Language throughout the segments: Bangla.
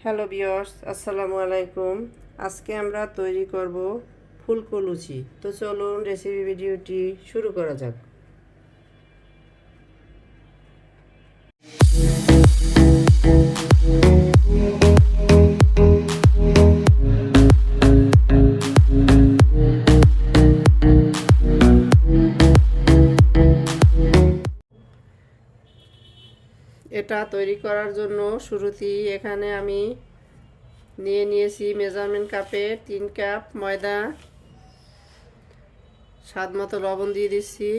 হ্যালো ভিউয়ার্স, আসসালামু আলাইকুম। আজকে আমরা তৈরি করব ফুলকো লুচি। তো চলুন রেসিপি ভিডিওটি শুরু করা যাক। এটা তৈরি করার জন্য শুরুতেই এখানে আমি নিয়েছি মেজারমেন্ট কাপে 3 কাপ ময়দা, স্বাদ মতো লবণ দিয়ে দিচ্ছি,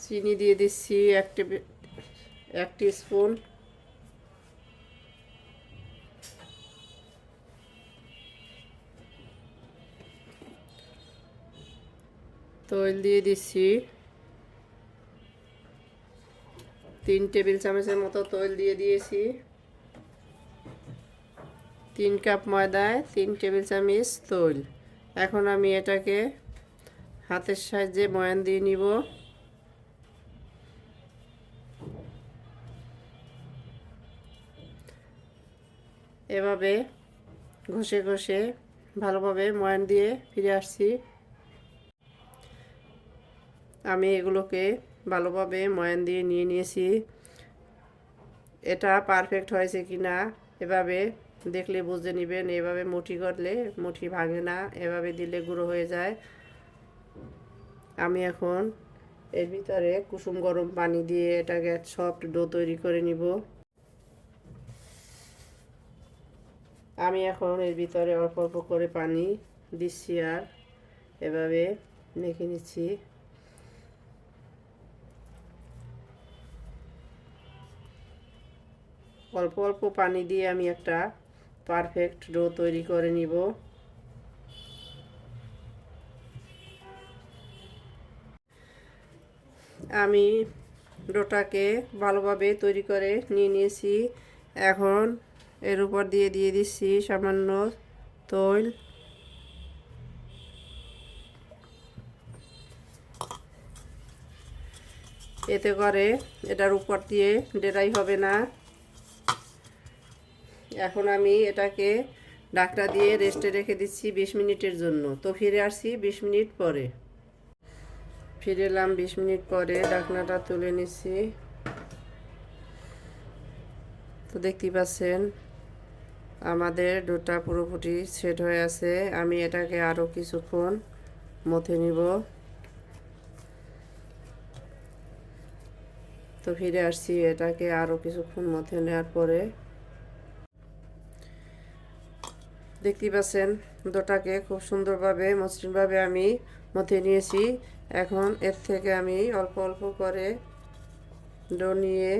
চিনি দিয়ে দিচ্ছি 1 টিস্পুন, তৈল দিয়ে দিচ্ছি 3 টেবিল চামচের মতো তৈল দিয়ে দিয়েছি। 3 কাপ ময়দায় 3 টেবিল চামচ তৈল। এখন আমি এটাকে হাতের সাহায্যে ময়ান দিয়ে নিব। এভাবে ঘষে ঘষে ভালোভাবে ময়ান দিয়ে ফিরে আসছি। আমি এগুলোকে ভালোভাবে ময়ান দিয়ে নিয়েছি। এটা পারফেক্ট হয়েছে কি না এভাবে দেখলে বুঝে নেবেন। এভাবে মুঠি করলে মুঠি ভাঙে না, এভাবে দিলে গুঁড়ো হয়ে যায়। আমি এখন এর ভিতরে কুসুম গরম পানি দিয়ে এটাকে সফট ডো তৈরি করে নিব। আমি এখন এর ভিতরে অল্প অল্প করে পানি দিচ্ছি আর এভাবে মেখে নিচ্ছি। অল্প অল্প পানি দিয়ে আমি একটা পারফেক্ট ডো তৈরি করে নিব। আমি ডোটাকে ভালোভাবে তৈরি করে নিয়েছি। এখন এর উপর দিয়ে দিচ্ছি সামান্য তৈল। এতে করে এটার উপর দিয়ে ডেরাই হবে না। এখন আমি এটাকে ঢাকনা দিয়ে রেস্টে রেখে দিচ্ছি 20 মিনিটের জন্য। তো ফিরে আসছি 20 মিনিট পরে। ফিরে এলাম 20 মিনিট পরে, ঢাকনাটা তুলে নিচ্ছি। তো দেখতেই পাচ্ছেন আমাদের ডোটা পুরোপুরি সেট হয়ে আছে। আমি এটাকে আরও কিছুক্ষণ মথে নিব। তো ফিরে আসছি এটাকে আরও কিছুক্ষণ মথে নেওয়ার পরে। দেখতেই পাচ্ছেন ডোটাকে খুব সুন্দরভাবে মসৃণভাবে আমি মথে নিয়েছি। এখন এর থেকে আমি অল্প অল্প করে ডো নিয়ে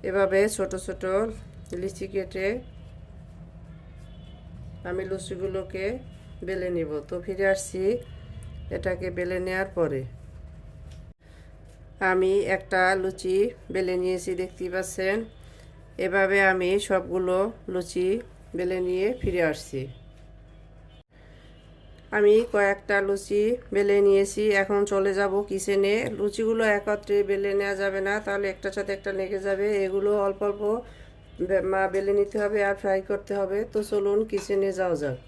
এভাবে ছোট ছোট লিচি কেটে আমি লুচিগুলোকে বেলে নিব। তো ফিরে আসছি এটাকে বেলে নেওয়ার পরে। আমি একটা লুচি বেলে নিয়েছি, দেখতেই পাচ্ছেন। এভাবে আমি সবগুলো লুচি বেলে নিয়ে ফিরে আসছি। আমি কয়েকটা লুচি বেলে নিয়েছি। এখন চলে যাব কিচেনে। লুচিগুলো একত্রে বেলে নেওয়া যাবে না, তাহলে একটার সাথে একটা লেগে যাবে। এগুলো অল্প অল্প বেলে নিতে হবে আর ফ্রাই করতে হবে। তো চলুন কিচেনে যাওয়া যাক।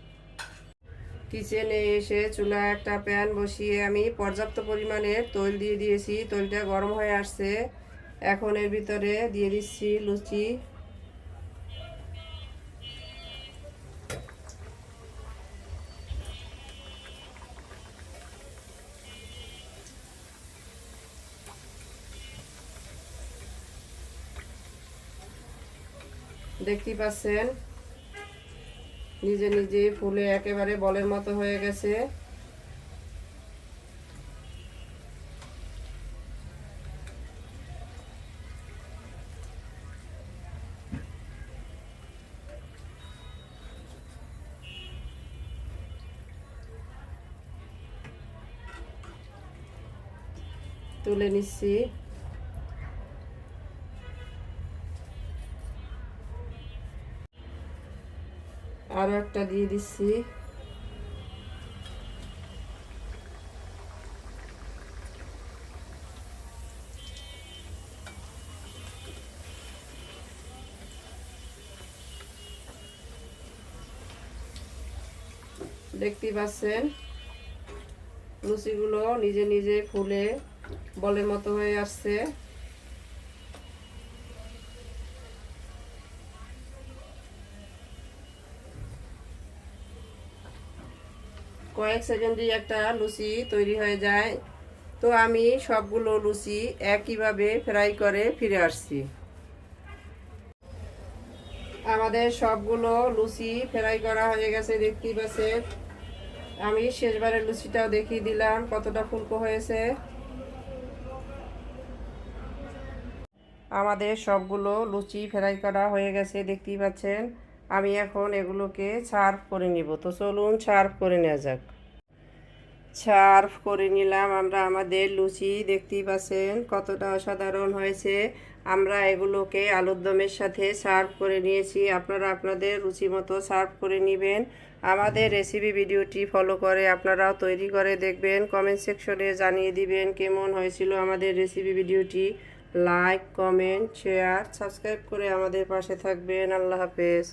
কিচেনে এসে চুলায় একটা প্যান বসিয়ে আমি পর্যাপ্ত পরিমাণের তৈল দিয়ে দিয়েছি। তৈলটা গরম হয়ে আসছে। এখন এর ভিতরে দিয়ে দিচ্ছি লুচি। দেখতেই পাচ্ছেন নিজে নিজে ফুলে একেবারে বলের মতো হয়ে গেছে। তুলে নিচ্ছি। আরও একটা দিয়ে দিচ্ছি। দেখতেই পাচ্ছেন লুচিগুলো নিজে নিজে ফুলে বলের মতো হয়ে আসছে। কয়েক সেকেন্ডেই একটা লুচি তৈরি হয়ে যায়। তো আমি সবগুলো লুচি একইভাবে ফ্রাই করে ফিরে আসছি। আমাদের সবগুলো লুচি ফ্রাই করা হয়ে গেছে, দেখতেই পাচ্ছেন। আমি শেষবারের লুচিটাও দেখিয়ে দিলাম কতটা ফুলকো হয়েছে। আমাদের সবগুলো লুচি ফ্রাই করা হয়ে গেছে, দেখতেই পাচ্ছেন। আমি এখন এগুলোকে সার্ভ করে নিব। তো চলুন সার্ভ করে নেওয়া যাক। সার্ভ করে নিলাম আমরা আমাদের লুচি, দেখতেই পাচ্ছেন কতটা অসাধারণ হয়েছে। আমরা এগুলোকে আলুর দমের সাথে সার্ভ করে নিয়েছি। আপনারা আপনাদের রুচি মতো সার্ভ করে নেবেন। আমাদের রেসিপি ভিডিওটি ফলো করে আপনারাও তৈরি করে দেখবেন। কমেন্ট সেকশনে জানিয়ে দিবেন কেমন হয়েছিল আমাদের রেসিপি ভিডিওটি। লাইক, কমেন্ট, শেয়ার, সাবস্ক্রাইব করে আমাদের পাশে থাকবেন। আল্লাহ হাফেজ।